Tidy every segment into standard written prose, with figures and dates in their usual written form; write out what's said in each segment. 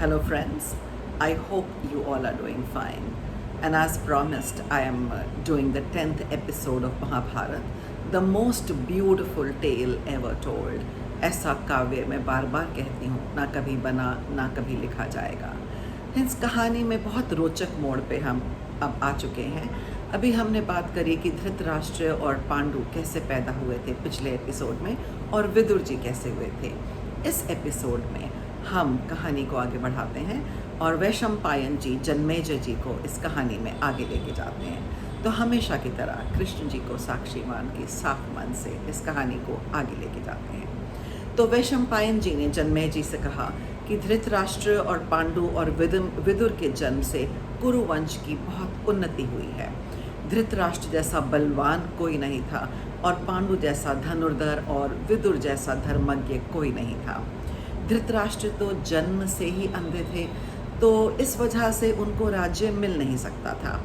Hello, friends. I hope you all are doing fine. And as promised, I am doing the 10th episode of Mahabharat, the most beautiful tale ever told. ऐसा काव्य मैं बार बार कहती हूँ, ना कभी बना ना कभी लिखा जाएगा। इस कहानी में बहुत रोचक मोड़ पे हम अब आ चुके हैं। अभी हमने बात करी कि धृतराष्ट्र और पांडु कैसे पैदा हुए थे पिछले एपिसोड में, और विदुर जी कैसे हुए थे। इस एपिसोड में हम कहानी को आगे बढ़ाते हैं और वैशंपायन जी जन्मेजय जी को इस कहानी में आगे लेके जाते हैं। तो हमेशा की तरह कृष्ण जी को साक्षी मान के साफ मन से इस कहानी को आगे लेके जाते हैं। तो वैशंपायन जी ने जन्मेजय जी से कहा कि धृतराष्ट्र और पांडु और विदुर के जन्म से कुरुवंश की बहुत उन्नति हुई है। धृतराष्ट्र जैसा बलवान कोई नहीं था और पांडु जैसा धनुर्धर और विदुर जैसा धर्मज्ञ कोई नहीं था। धृतराष्ट्र तो जन्म से ही अंधे थे, तो इस वजह से उनको राज्य मिल नहीं सकता था।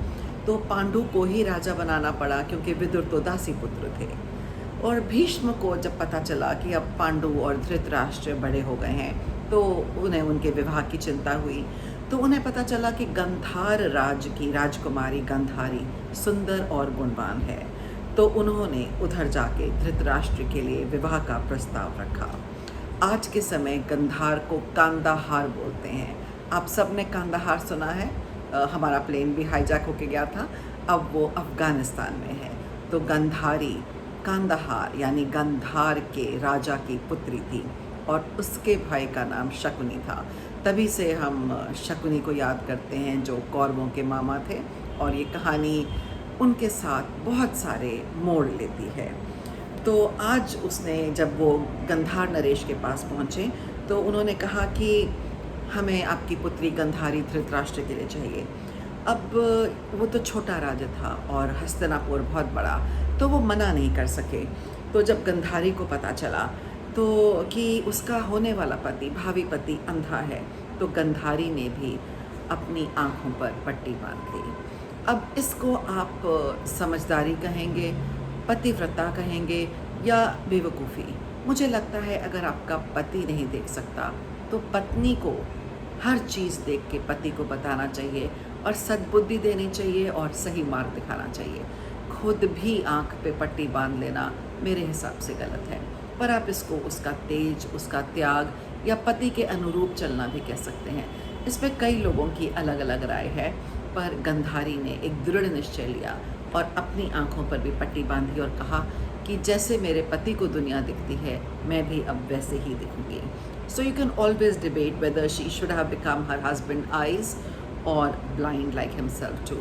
तो पांडु को ही राजा बनाना पड़ा, क्योंकि विदुर तो दासी पुत्र थे। और भीष्म को जब पता चला कि अब पांडु और धृतराष्ट्र बड़े हो गए हैं, तो उन्हें उनके विवाह की चिंता हुई। तो उन्हें पता चला कि गंधार राज की राजकुमारी गंधारी सुंदर और गुणवान है। तो उन्होंने उधर जाके धृतराष्ट्र के लिए विवाह का प्रस्ताव रखा। आज के समय गंधार को कांदाहार बोलते हैं। आप सब ने कांदाहार सुना है। हमारा प्लेन भी हाईजैक होके गया था, अब वो अफ़गानिस्तान में है। तो गंधारी कांदाहार यानी गंधार के राजा की पुत्री थी, और उसके भाई का नाम शकुनी था। तभी से हम शकुनी को याद करते हैं, जो कौरवों के मामा थे। और ये कहानी उनके साथ बहुत सारे मोड़ लेती है। तो आज उसने, जब वो गंधार नरेश के पास पहुँचे, तो उन्होंने कहा कि हमें आपकी पुत्री गंधारी धृतराष्ट्र के लिए चाहिए। अब वो तो छोटा राजा था और हस्तिनापुर बहुत बड़ा, तो वो मना नहीं कर सके। तो जब गंधारी को पता चला तो कि उसका होने वाला पति, भावी पति अंधा है, तो गंधारी ने भी अपनी आँखों पर पट्टी बांध ली। अब इसको आप समझदारी कहेंगे, पतिव्रता कहेंगे, या बेवकूफ़ी। मुझे लगता है अगर आपका पति नहीं देख सकता, तो पत्नी को हर चीज़ देख के पति को बताना चाहिए, और सद्बुद्धि देनी चाहिए और सही मार्ग दिखाना चाहिए। खुद भी आँख पे पट्टी बांध लेना मेरे हिसाब से गलत है। पर आप इसको उसका तेज, उसका त्याग, या पति के अनुरूप चलना भी कह सकते हैं। इस पर कई लोगों की अलग अलग राय है, पर गंधारी ने एक दृढ़ निश्चय लिया और अपनी आँखों पर भी पट्टी बांधी और कहा कि जैसे मेरे पति को दुनिया दिखती है, मैं भी अब वैसे ही दिखूंगी। So you can always debate whether she should have become her husband eyes और blind like himself too.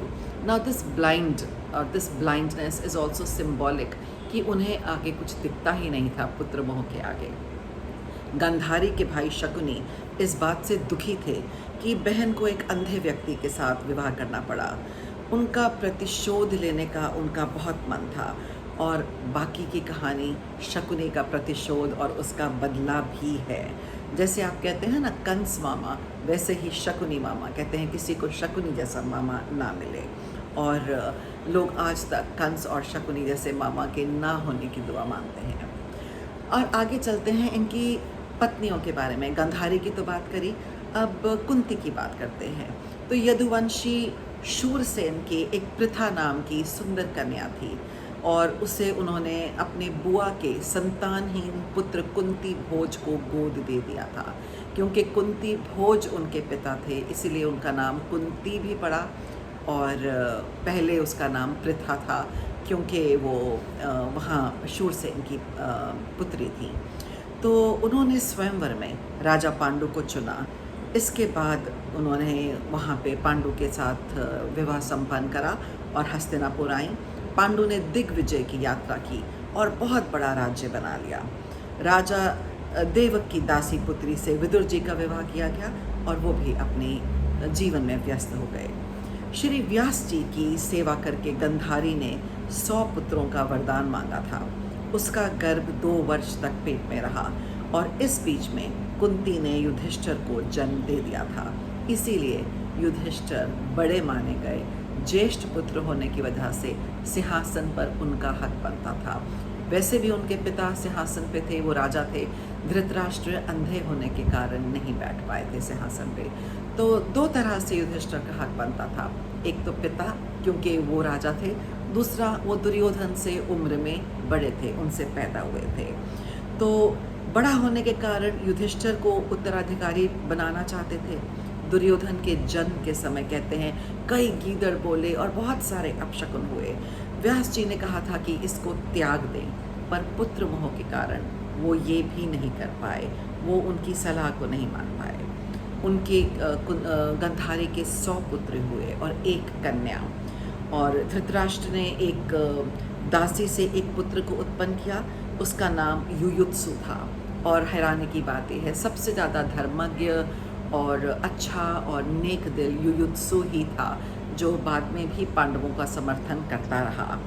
Now this blindness is also symbolic, कि उन्हें आगे कुछ दिखता ही नहीं था पुत्र मोह के आगे। गंधारी के भाई शकुनी इस बात से दुखी थे कि बहन को एक अंधे व्यक्ति के साथ विवाह करना पड़ा। उनका प्रतिशोध लेने का उनका बहुत मन था, और बाकी की कहानी शकुनी का प्रतिशोध और उसका बदला भी है। जैसे आप कहते हैं ना कंस मामा, वैसे ही शकुनी मामा। कहते हैं किसी को शकुनी जैसा मामा ना मिले, और लोग आज तक कंस और शकुनी जैसे मामा के ना होने की दुआ मांगते हैं। और आगे चलते हैं इनकी पत्नियों के बारे में। गंधारी की तो बात करी, अब कुंती की बात करते हैं। तो यदुवंशी शूरसेन की एक पृथा नाम की सुंदर कन्या थी, और उसे उन्होंने अपने बुआ के संतानहीन पुत्र कुंती भोज को गोद दे दिया था। क्योंकि कुंती भोज उनके पिता थे, इसीलिए उनका नाम कुंती भी पड़ा, और पहले उसका नाम पृथा था, क्योंकि वो वहाँ शूरसेन की पुत्री थी। तो उन्होंने स्वयंवर में राजा पांडु को चुना। इसके बाद उन्होंने वहाँ पे पांडु के साथ विवाह संपन्न करा और हस्तिनापुर आई। पांडु ने दिग्विजय की यात्रा की और बहुत बड़ा राज्य बना लिया। राजा देवक की दासी पुत्री से विदुर जी का विवाह किया गया, और वो भी अपने जीवन में व्यस्त हो गए। श्री व्यास जी की सेवा करके गंधारी ने 100 पुत्रों का वरदान मांगा था। उसका गर्भ 2 वर्ष तक पेट में रहा, और इस बीच में कुंती ने युधिष्ठिर को जन्म दे दिया था। इसीलिए युधिष्ठिर बड़े माने गए। ज्येष्ठ पुत्र होने की वजह से सिंहासन पर उनका हक बनता था। वैसे भी उनके पिता सिंहासन पे थे, वो राजा थे। धृतराष्ट्र अंधे होने के कारण नहीं बैठ पाए थे सिंहासन पे। तो दो तरह से युधिष्ठिर का हक बनता था। एक तो पिता, क्योंकि वो राजा थे। दूसरा, वो दुर्योधन से उम्र में बड़े थे, उनसे पैदा हुए थे। तो बड़ा होने के कारण युधिष्ठिर को उत्तराधिकारी बनाना चाहते थे। दुर्योधन के जन्म के समय कहते हैं कई गीदड़ बोले और बहुत सारे अपशकुन हुए। व्यास जी ने कहा था कि इसको त्याग दें, पर पुत्र मोह के कारण वो ये भी नहीं कर पाए, वो उनकी सलाह को नहीं मान पाए। उनके गंधारी के 100 पुत्र हुए और एक कन्या। और धृतराष्ट्र ने एक दासी से एक पुत्र को उत्पन्न किया, उसका नाम युयुत्सु था। और हैरानी की बात यह है, सबसे ज़्यादा धर्मज्ञ और अच्छा और नेक दिल युयुत्सु ही था, जो बाद में भी पांडवों का समर्थन करता रहा।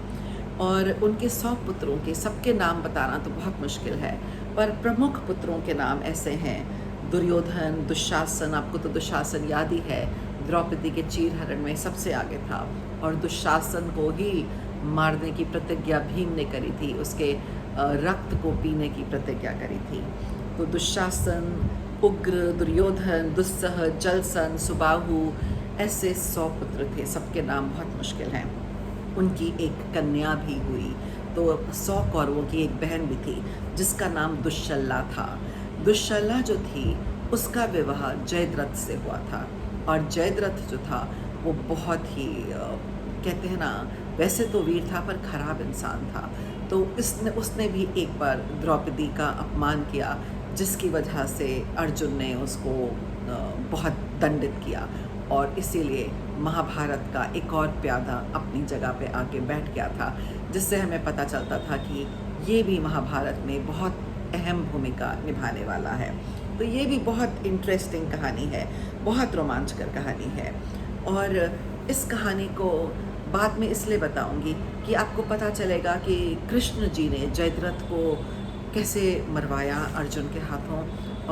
और उनके 100 पुत्रों के सबके नाम बताना तो बहुत मुश्किल है, पर प्रमुख पुत्रों के नाम ऐसे हैं: दुर्योधन, दुशासन, आपको तो दुशासन याद ही है, द्रौपदी के चीरहरण में सबसे आगे था। और दुशासन को ही मारने की प्रतिज्ञा भीम ने करी थी, उसके रक्त को पीने की प्रतिज्ञा करी थी। तो दुशासन, उग्र, दुर्योधन, दुस्सह, जलसन, सुबाहु, ऐसे 100 पुत्र थे, सबके नाम बहुत मुश्किल हैं। उनकी एक कन्या भी हुई। तो 100 कौरवों की एक बहन भी थी जिसका नाम दुश्शला था। दुश्शला जो थी उसका विवाह जयद्रथ से हुआ था। और जयद्रथ जो था वो बहुत ही कहते हैं ना, वैसे तो वीर था पर खराब इंसान था। तो उसने भी एक बार द्रौपदी का अपमान किया, जिसकी वजह से अर्जुन ने उसको बहुत दंडित किया। और इसीलिए महाभारत का एक और प्यादा अपनी जगह पे आके बैठ गया था, जिससे हमें पता चलता था कि ये भी महाभारत में बहुत अहम भूमिका निभाने वाला है। तो ये भी बहुत इंटरेस्टिंग कहानी है, बहुत रोमांचकर कहानी है। और इस कहानी को बाद में इसलिए बताऊंगी कि आपको पता चलेगा कि कृष्ण जी ने जयद्रथ को कैसे मरवाया अर्जुन के हाथों,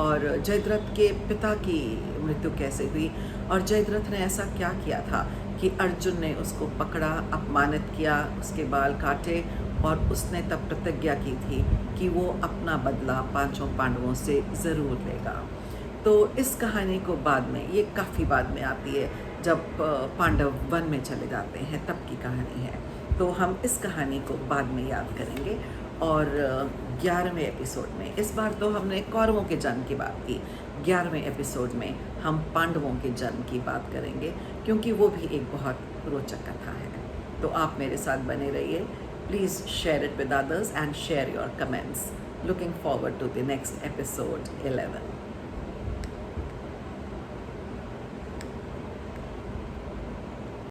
और जयद्रथ के पिता की मृत्यु कैसे हुई, और जयद्रथ ने ऐसा क्या किया था कि अर्जुन ने उसको पकड़ा, अपमानित किया, उसके बाल काटे, और उसने तब प्रतिज्ञा की थी कि वो अपना बदला 5 पांडवों से ज़रूर लेगा। तो इस कहानी को बाद में, ये काफ़ी बाद में आती है, जब पांडव वन में चले जाते हैं तब की कहानी है। तो हम इस कहानी को बाद में याद करेंगे। और 11वें एपिसोड में, इस बार तो हमने कौरवों के जन्म की बात की, 11वें एपिसोड में हम पांडवों के जन्म की बात करेंगे, क्योंकि वो भी एक बहुत रोचक कथा है। तो आप मेरे साथ बने रहिए। Please share it with others and share your comments. Looking forward to the next episode 11.